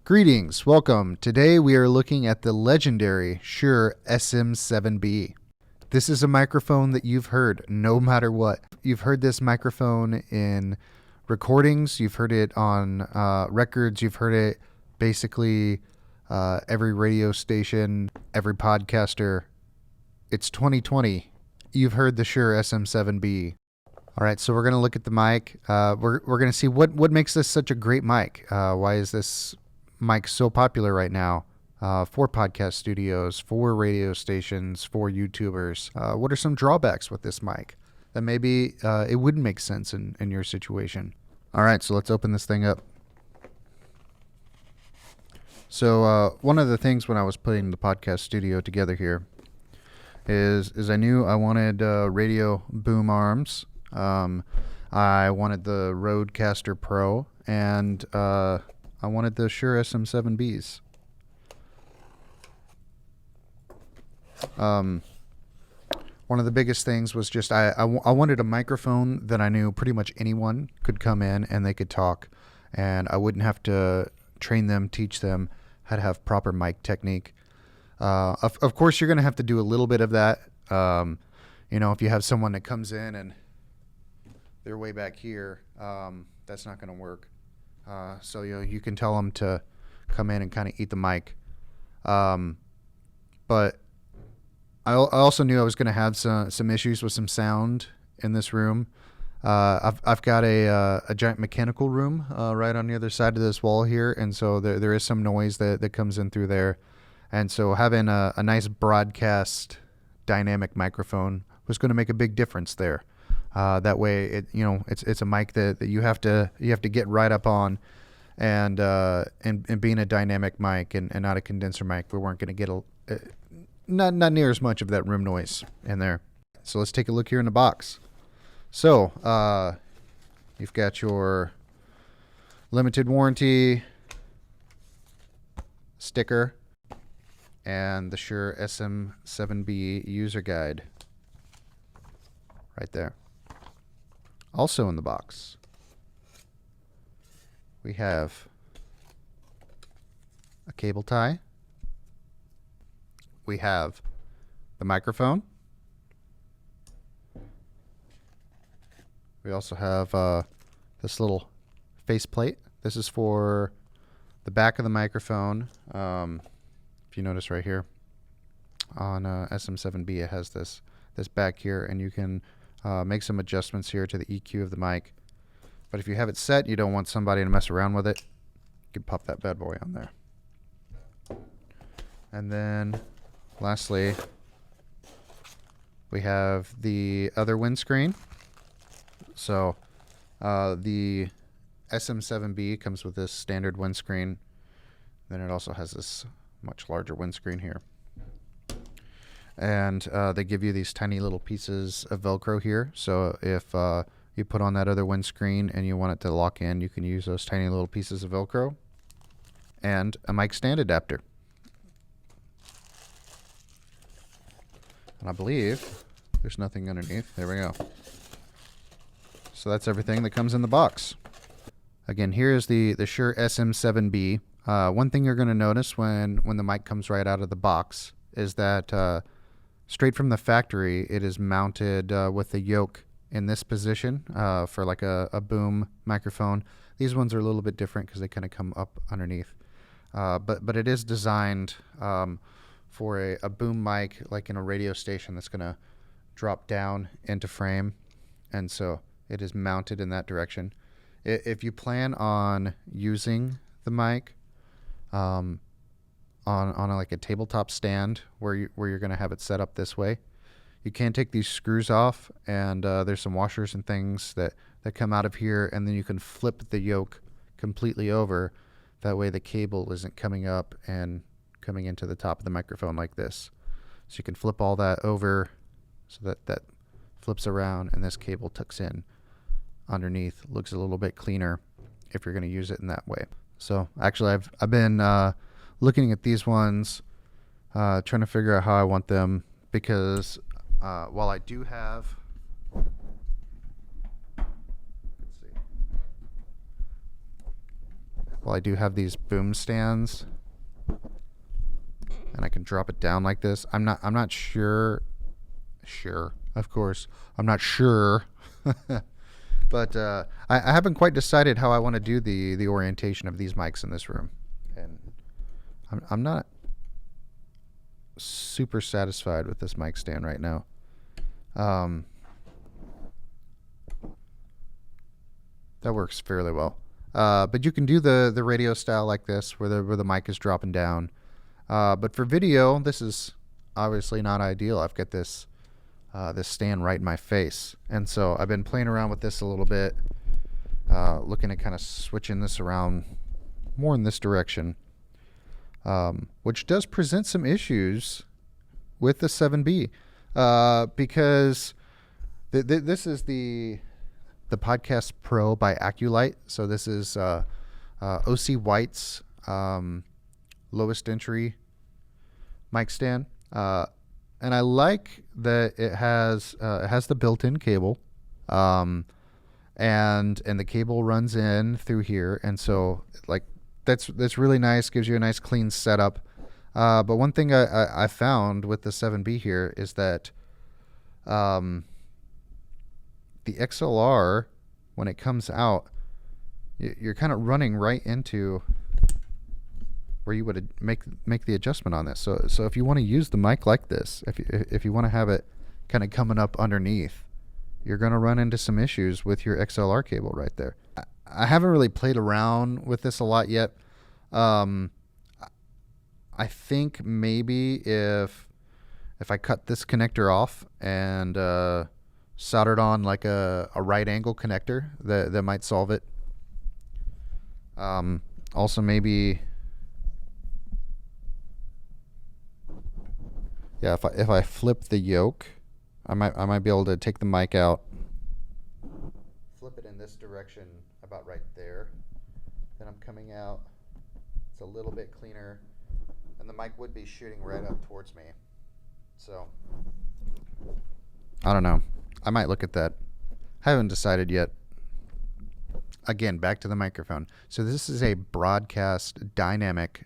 Greetings, welcome. Today we are looking at the legendary Shure SM7B. This is a microphone that you've heard no matter what. You've heard this microphone in recordings, you've heard it on records, you've heard it basically every radio station, every podcaster. It's 2020. You've heard the Shure SM7B. All right, so we're going to look at the mic. We're going to see what makes this such a great mic. Why is this mic so popular right now for podcast studios, for radio stations, for YouTubers? What are some drawbacks with this mic that maybe it wouldn't make sense in your situation? All right, so let's open this thing up. So one of the things when I was putting the podcast studio together here is I knew I wanted radio boom arms. I wanted the Rodecaster Pro, and I wanted the Shure SM7Bs. One of the biggest things was just I wanted a microphone that I knew pretty much anyone could come in and they could talk, and I wouldn't have to train them, teach them how to have proper mic technique. Of course, you're going to have to do a little bit of that. If you have someone that comes in and they're way back here, that's not going to work. So you can tell them to come in and kind of eat the mic. But I also knew I was going to have some issues with some sound in this room. I've got a giant mechanical room right on the other side of this wall here, and so there is some noise that comes in through there. And so having a nice broadcast dynamic microphone was going to make a big difference there. That way, it's a mic that you have to get right up on, and being a dynamic mic and not a condenser mic, we weren't going to get not near as much of that room noise in there. So let's take a look here in the box. So you've got your limited warranty sticker and the Shure SM7B user guide right there. Also in the box, we have a cable tie. We have the microphone. We also have this little faceplate. This is for the back of the microphone. If you notice right here on SM7B, it has this back here, and you can make some adjustments here to the EQ of the mic. But if you have it set, you don't want somebody to mess around with it, you can pop that bad boy on there. And then lastly, we have the other windscreen. So the SM7B comes with this standard windscreen. Then it also has this much larger windscreen here. And they give you these tiny little pieces of Velcro here. So if you put on that other windscreen and you want it to lock in, you can use those tiny little pieces of Velcro. And a mic stand adapter. And I believe there's nothing underneath. There we go. So that's everything that comes in the box. Again, here's the Shure SM7B. One thing you're going to notice when the mic comes right out of the box is that straight from the factory, it is mounted with the yoke in this position for like a boom microphone. These ones are a little bit different because they kind of come up underneath. But it is designed for a boom mic, like in a radio station, that's going to drop down into frame. And so it is mounted in that direction. If you plan on using the mic on like a tabletop stand where you're going to have it set up this way, you can take these screws off, and there's some washers and things that come out of here, and then you can flip the yoke completely over. That way the cable isn't coming up and coming into the top of the microphone like this. So you can flip all that over so that flips around and this cable tucks in underneath. Looks a little bit cleaner if you're going to use it in that way. So actually I've been looking at these ones, trying to figure out how I want them, because while I do have, Well, I do have these boom stands, and I can drop it down like this. I'm not sure. Sure, of course, I'm not sure. But I haven't quite decided how I want to do the orientation of these mics in this room, and I'm not super satisfied with this mic stand right now. That works fairly well. But you can do the radio style like this, where the mic is dropping down. But for video, this is obviously not ideal. I've got this stand right in my face, and so I've been playing around with this a little bit, looking at kind of switching this around more in this direction, which does present some issues with the 7B, because this is the Podcast Pro by Aculite. So this is OC White's lowest entry mic stand, and I like that it has the built-in cable, and the cable runs in through here, and so like that's really nice. Gives you a nice clean setup. But one thing I found with the 7B here is that the XLR, when it comes out, you're kind of running right into where you would make the adjustment on this. So if you want to use the mic like this, if you want to have it kind of coming up underneath, you're going to run into some issues with your XLR cable right there. I haven't really played around with this a lot yet. I think maybe if I cut this connector off and soldered on like a right angle connector, that might solve it. Also maybe, yeah, if I flip the yoke, I might be able to take the mic out, flip it in this direction about right there. Then I'm coming out. It's a little bit cleaner, and the mic would be shooting right up towards me. So I don't know. I might look at that. Haven't decided yet. Again, back to the microphone. So this is a broadcast dynamic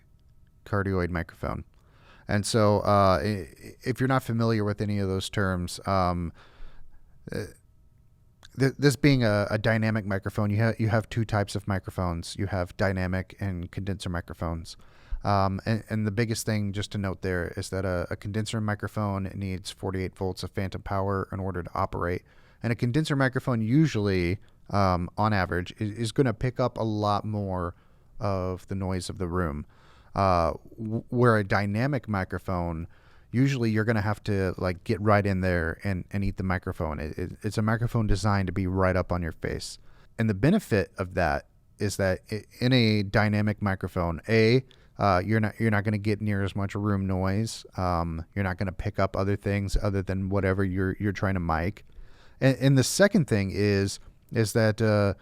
cardioid microphone. And so if you're not familiar with any of those terms, this being a dynamic microphone, you have two types of microphones. You have dynamic and condenser microphones. And the biggest thing just to note there is that a condenser microphone needs 48 volts of phantom power in order to operate. And a condenser microphone usually, on average, is going to pick up a lot more of the noise of the room. Where a dynamic microphone, usually you're going to have to like get right in there and eat the microphone. It's a microphone designed to be right up on your face. And the benefit of that is that in a dynamic microphone, you're not going to get near as much room noise. You're not going to pick up other things other than whatever you're trying to mic. And the second thing is that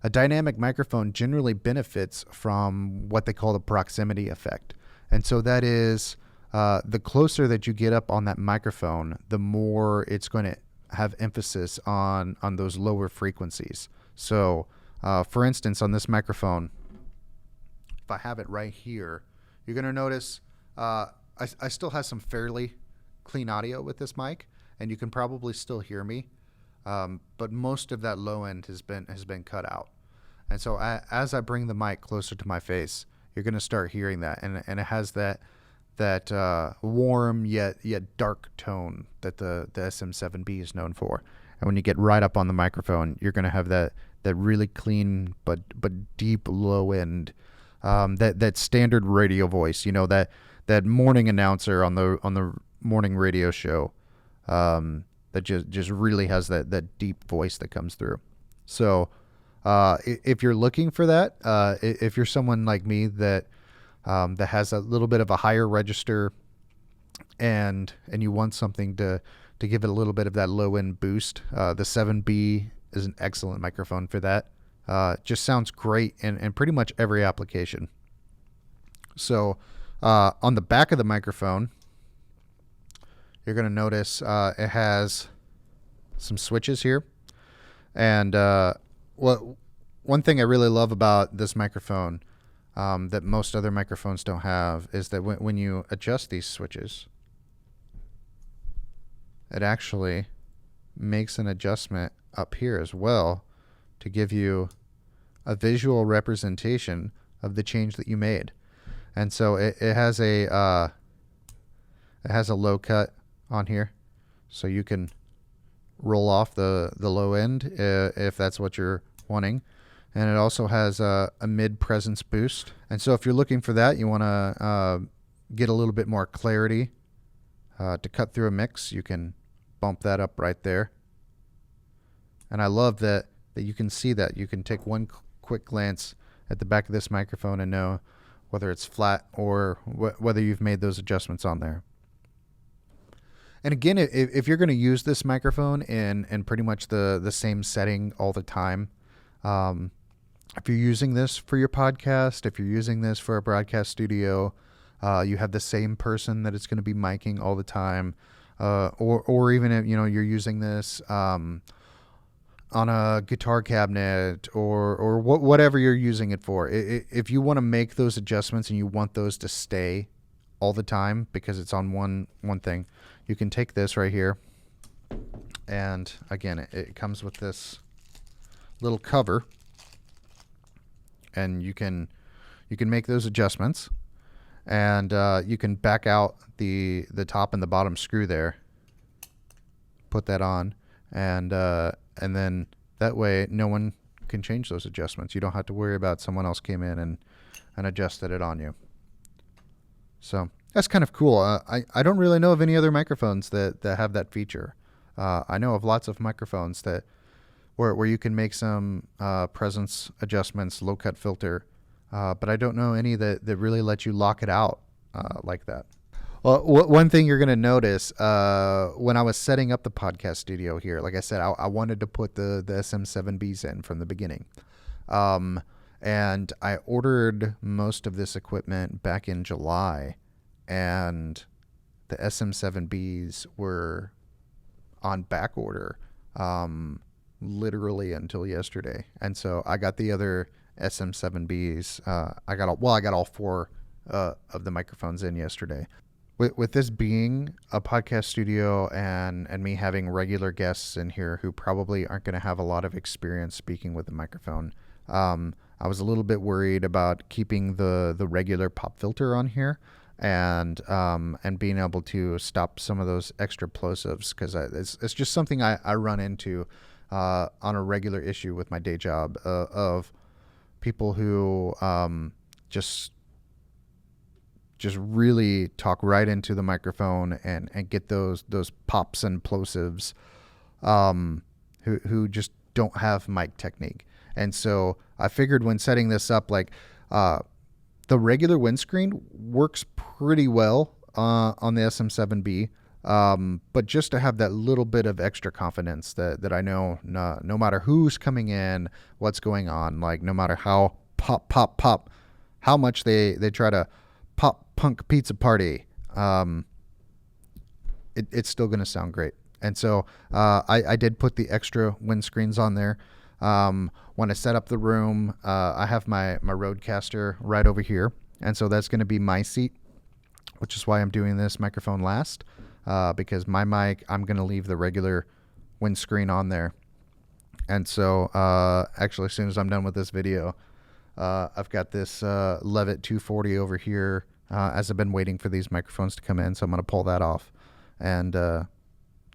a dynamic microphone generally benefits from what they call the proximity effect. And so that is the closer that you get up on that microphone, the more it's going to have emphasis on those lower frequencies. So for instance, on this microphone, if I have it right here, you're going to notice I still have some fairly clean audio with this mic, and you can probably still hear me. But most of that low end has been cut out. And so as I bring the mic closer to my face, you're going to start hearing that. And it has that warm yet dark tone that the SM7B is known for. And when you get right up on the microphone, you're going to have that really clean but deep low end, that standard radio voice, that morning announcer on the morning radio show, that just really has that deep voice that comes through. So if you're looking for that, if you're someone like me that has a little bit of a higher register, and you want something to give it a little bit of that low end boost, the 7B is an excellent microphone for that. Just sounds great in pretty much every application. So on the back of the microphone, you're going to notice it has some switches here. And one thing I really love about this microphone that most other microphones don't have is that when you adjust these switches, it actually makes an adjustment up here as well to give you a visual representation of the change that you made. And so it has a low cut on here, so you can roll off the low end if that's what you're wanting. And it also has a mid presence boost. And so if you're looking for that, you want to get a little bit more clarity to cut through a mix, you can bump that up right there. And I love that you can see that. You can take one quick glance at the back of this microphone and know whether it's flat or whether you've made those adjustments on there. And again, if you're going to use this microphone in pretty much the same setting all the time, if you're using this for your podcast, if you're using this for a broadcast studio, you have the same person that it's going to be miking all the time, or even if you're using this on a guitar cabinet or whatever you're using it for. If you want to make those adjustments and you want those to stay all the time because it's on one thing, you can take this right here, and again, it comes with this little cover, and you can make those adjustments, and you can back out the top and the bottom screw there, put that on, and then that way no one can change those adjustments. You don't have to worry about someone else came in and adjusted it on you. So that's kind of cool. I don't really know of any other microphones that have that feature. I know of lots of microphones that where you can make some presence adjustments, low cut filter, but I don't know any that really let you lock it out like that. Well, one thing you're going to notice when I was setting up the podcast studio here, like I said, I wanted to put the SM7Bs in from the beginning. And I ordered most of this equipment back in July, and the SM7Bs were on back order literally until yesterday. And so I got the other SM7Bs. I got all four of the microphones in yesterday. With this being a podcast studio and me having regular guests in here who probably aren't going to have a lot of experience speaking with the microphone, I was a little bit worried about keeping the regular pop filter on here and being able to stop some of those extra plosives, because it's just something I run into on a regular issue with my day job of people who just really talk right into the microphone and get those pops and plosives, who just don't have mic technique. And so I figured when setting this up, like the regular windscreen works pretty well on the SM7B, but just to have that little bit of extra confidence that I know no matter who's coming in, what's going on, like no matter how pop, how much they try to pop punk pizza party, it's still going to sound great. And so I did put the extra windscreens on there. When I set up the room, I have my Rodecaster right over here, and so that's going to be my seat, which is why I'm doing this microphone last, because my mic, I'm going to leave the regular windscreen on there. And so actually, as soon as I'm done with this video, I've got this Levitt 240 over here as I've been waiting for these microphones to come in, so I'm going to pull that off and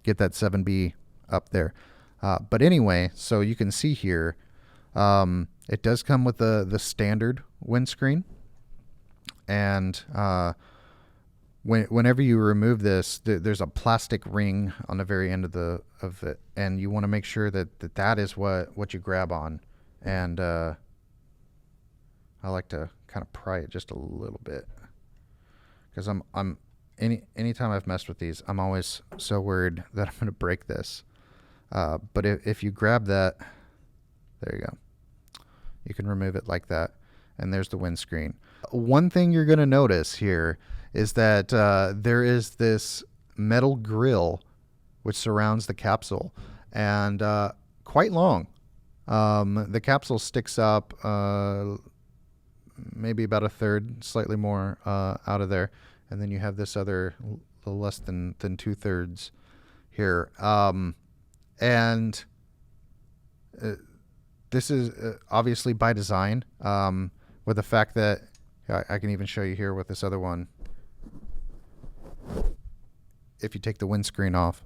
get that 7B up there. But anyway, so you can see here, it does come with the standard windscreen, and whenever you remove this, there's a plastic ring on the very end of it, and you want to make sure that is what you grab on. And I like to kind of pry it just a little bit, because anytime I've messed with these, I'm always so worried that I'm going to break this. But if you grab that, there you go. You can remove it like that, and there's the windscreen. One thing you're going to notice here is that there is this metal grill which surrounds the capsule, and quite long. The capsule sticks up maybe about a third, slightly more out of there. And then you have this other little less than 2/3 here. And this is obviously by design, with the fact that I can even show you here with this other one. If you take the windscreen off,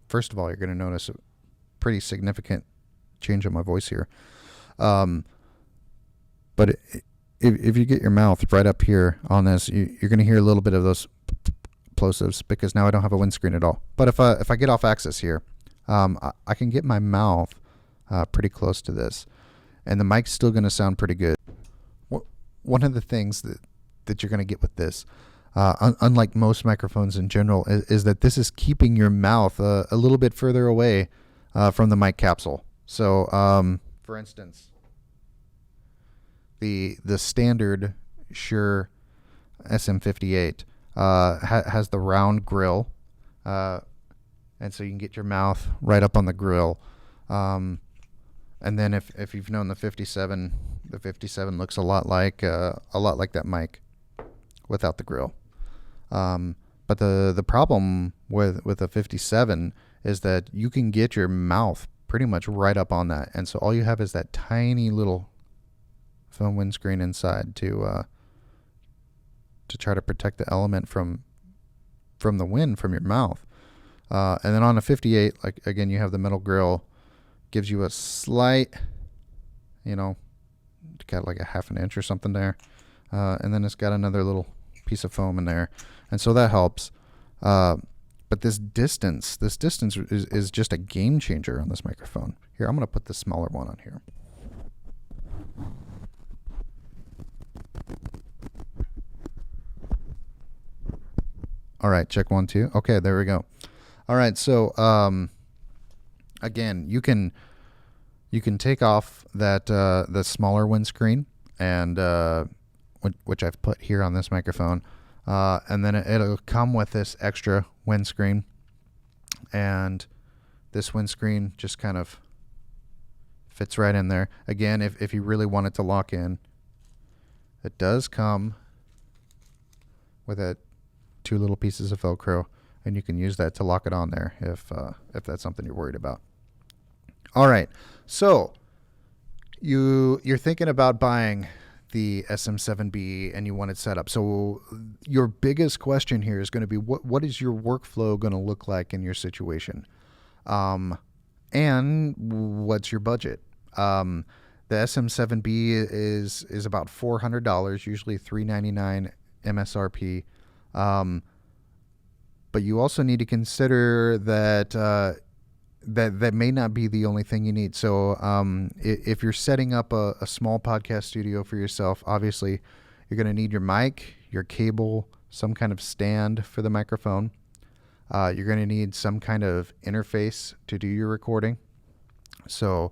first of all, you're going to notice a pretty significant change in my voice here. But if you get your mouth right up here on this, you're going to hear a little bit of those plosives because now I don't have a windscreen at all. But if I get off axis here, I can get my mouth pretty close to this, and the mic's still going to sound pretty good. One of the things that you're going to get with this, unlike most microphones in general, is that this is keeping your mouth a little bit further away from the mic capsule. So, for instance, the standard Shure SM58 has the round grill, and so you can get your mouth right up on the grill. And then if you've known the 57 looks a lot like that mic without the grill. But the problem with the 57 is that you can get your mouth pretty much right up on that, and so all you have is that tiny little foam windscreen inside to try to protect the element from the wind from your mouth. And then on a 58, like again, you have the metal grill, gives you a slight, got like a half an inch or something there, and then it's got another little piece of foam in there, and so that helps. But this distance is just a game changer on this microphone. Here, I'm going to put the smaller one on here. All right, check 1, 2. Okay, there we go. All right, so again, you can take off that the smaller windscreen, and which I've put here on this microphone, and then it'll come with this extra windscreen, and this windscreen just kind of fits right in there. Again, if you really want it to lock in, it does come with two little pieces of Velcro, and you can use that to lock it on there if that's something you're worried about. All right, so you're thinking about buying the SM7B and you want it set up. So your biggest question here is going to be what is your workflow going to look like in your situation, and what's your budget? The SM7B is about $400, usually $399 MSRP. But you also need to consider that that may not be the only thing you need. So if you're setting up a small podcast studio for yourself, obviously you're going to need your mic, your cable, some kind of stand for the microphone. You're going to need some kind of interface to do your recording. So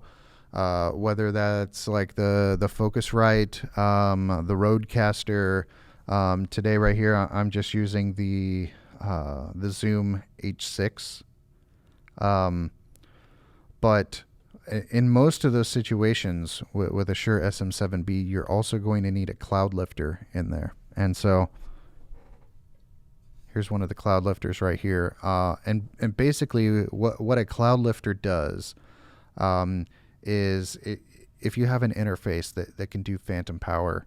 whether that's like the Focusrite, the Rodecaster. Today right here, I'm just using the Zoom H6. But in most of those situations with a Shure SM7B, you're also going to need a cloud lifter in there. And so here's one of the cloud lifters right here. And basically what a cloud lifter does is if you have an interface that can do phantom power,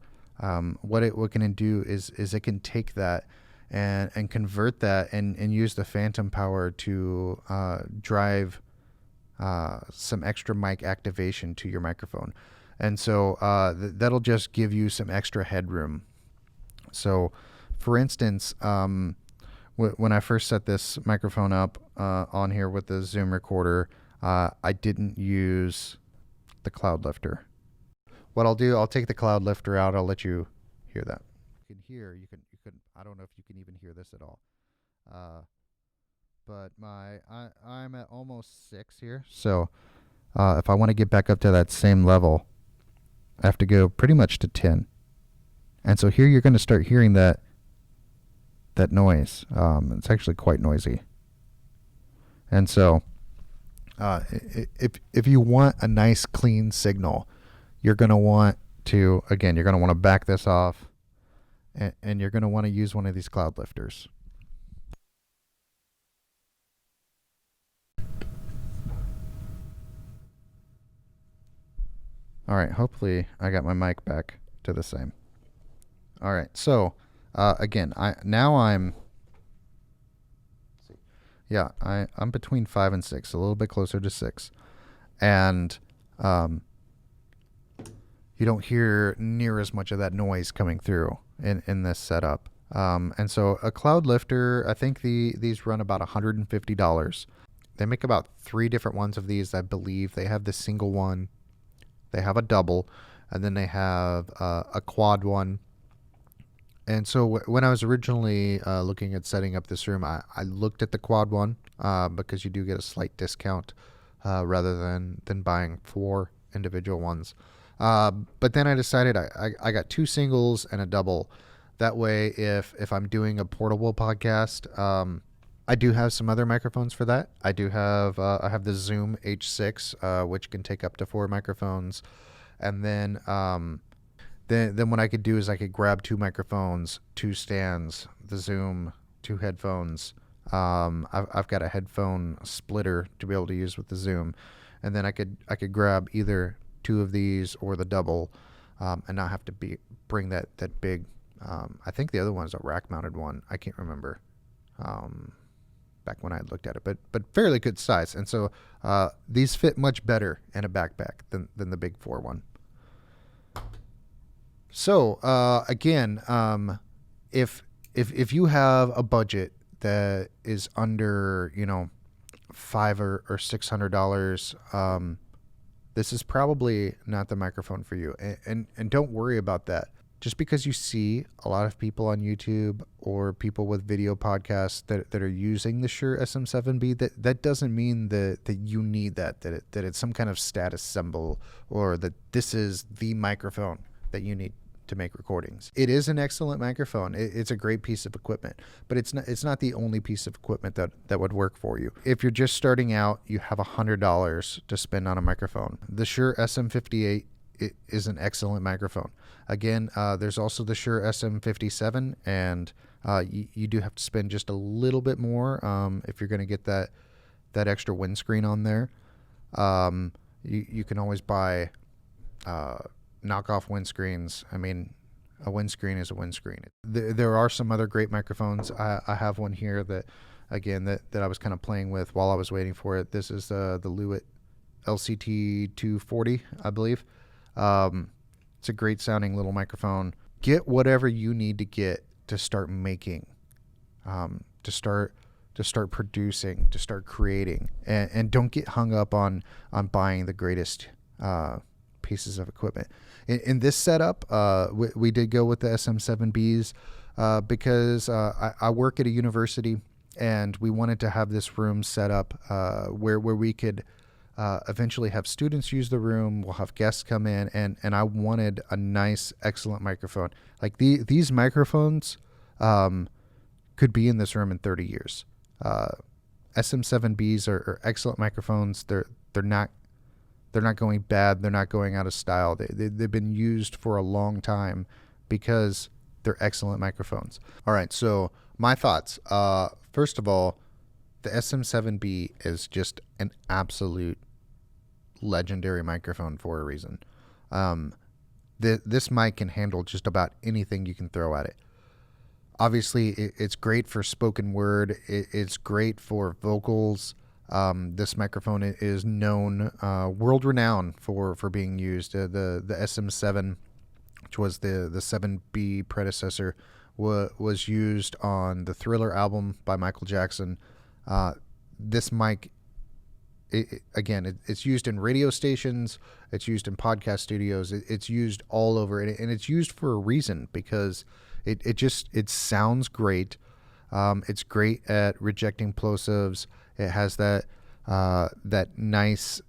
what can it do is it can take that and convert that and use the phantom power to drive some extra mic activation to your microphone. And so that'll just give you some extra headroom. So for instance, when I first set this microphone up on here with the Zoom recorder, I didn't use the cloud lifter. What I'll do, I'll take the cloud lifter out. I'll let you hear that. You can I don't know if you can even hear this at all. But I'm at almost 6 here. So if I want to get back up to that same level, I have to go pretty much to 10. And so here you're going to start hearing that noise. It's actually quite noisy. And so if you want a nice clean signal, you're going to want to, again, you're going to want to back this off, and you're going to want to use one of these cloud lifters. All right, hopefully I got my mic back to the same. All right, so again, I'm between 5 and 6, a little bit closer to 6, and you don't hear near as much of that noise coming through in this setup. And so a cloud lifter, I think these run about $150. They make about 3 different ones of these, I believe. They have the single one, they have a double, and then they have a quad one. And so when I was originally looking at setting up this room, I looked at the quad one because you do get a slight discount rather than buying 4 individual ones. But then I decided I got 2 singles and a double. That way, if I'm doing a portable podcast, I do have some other microphones for that. I have the Zoom H6, which can take up to 4 microphones. And then what I could do is I could grab 2 microphones, 2 stands, the Zoom, 2 headphones. I've got a headphone splitter to be able to use with the Zoom, and then I could grab either 2 of these or the double, and not have to bring that big. I think the other one is a rack mounted one. I can't remember back when I had looked at it, but fairly good size. And so these fit much better in a backpack than the big 4 one. So again, if you have a budget that is under $500 or $600, this is probably not the microphone for you. And don't worry about that. Just because you see a lot of people on YouTube or people with video podcasts that are using the Shure SM7B, that doesn't mean that you need that it's some kind of status symbol, or that this is the microphone that you need to make recordings. It is an excellent microphone. It's a great piece of equipment, but it's not the only piece of equipment that would work for you. If you're just starting out, you have $100 to spend on a microphone. The Shure SM58 is an excellent microphone. Again, there's also the Shure SM57, and you do have to spend just a little bit more if you're going to get that extra windscreen on there. You can always buy knockoff windscreens. I mean, a windscreen is a windscreen. There are some other great microphones. I have one here that I was kind of playing with while I was waiting for it. This is the Lewitt LCT 240, I believe. It's a great sounding little microphone. Get whatever you need to get to start making, to start producing, to start creating, and don't get hung up on buying the greatest pieces of equipment. In this setup, we did go with the SM7Bs because I work at a university, and we wanted to have this room set up where we could eventually have students use the room. We'll have guests come in, and I wanted a nice, excellent microphone. Like these microphones could be in this room in 30 years. SM7Bs are excellent microphones. They're not going bad. They're not going out of style. They've been used for a long time because they're excellent microphones. All right, so my thoughts. First of all, the SM7B is just an absolute legendary microphone for a reason. This mic can handle just about anything you can throw at it. Obviously, it's great for spoken word. It's great for vocals. This microphone is known, world-renowned for being used. The SM7, which was the 7B predecessor, was used on the Thriller album by Michael Jackson. This mic, it's used in radio stations, it's used in podcast studios, it's used all over, and it's used for a reason, because it sounds great. It's great at rejecting plosives. It has that nice,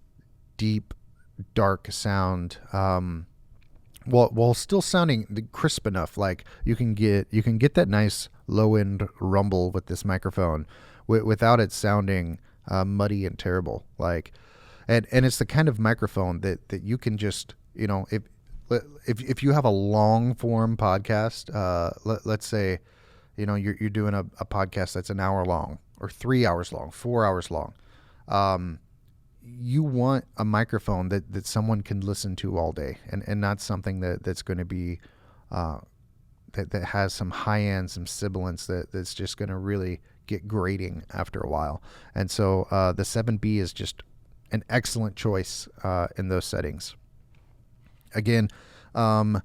deep, dark sound, while still sounding crisp enough. Like you can get that nice low end rumble with this microphone, without it sounding muddy and terrible. And it's the kind of microphone that you can just, if you have a long form podcast, let's say, you're doing a podcast that's an hour long or 3 hours long, 4 hours long. You want a microphone that someone can listen to all day, and not something that's going to be that has some high end, some sibilance that's just going to really get grating after a while. And so the 7B is just an excellent choice in those settings. Again, the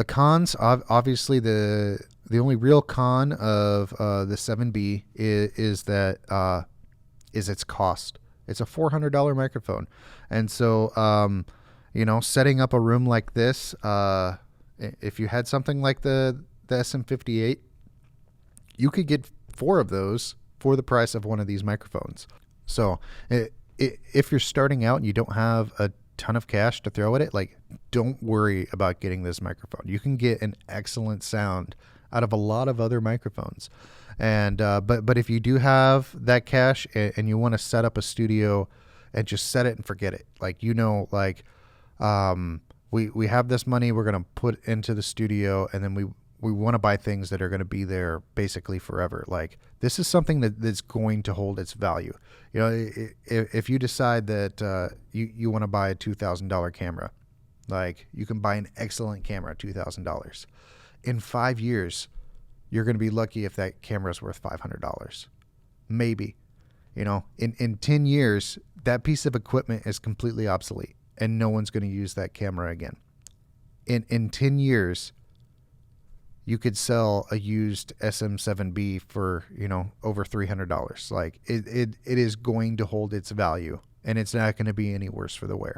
cons, obviously the only real con of the 7B is that is its cost. It's a $400 microphone. And so, setting up a room like this, if you had something like the SM58, you could get 4 of those for the price of one of these microphones. So if you're starting out and you don't have a ton of cash to throw at it, like, don't worry about getting this microphone. You can get an excellent sound out of a lot of other microphones. And but if you do have that cash and you want to set up a studio and just set it and forget it, we have this money we're going to put into the studio, and then we want to buy things that are going to be there basically forever. Like, this is something that's going to hold its value. If you decide that you want to buy a $2,000 camera, like, you can buy an excellent camera at $2,000. In 5 years, you're going to be lucky if that camera is worth $500. Maybe. In 10 years, that piece of equipment is completely obsolete, and no one's going to use that camera again. In 10 years, you could sell a used SM7B for, over $300. Like, it is going to hold its value, and it's not going to be any worse for the wear.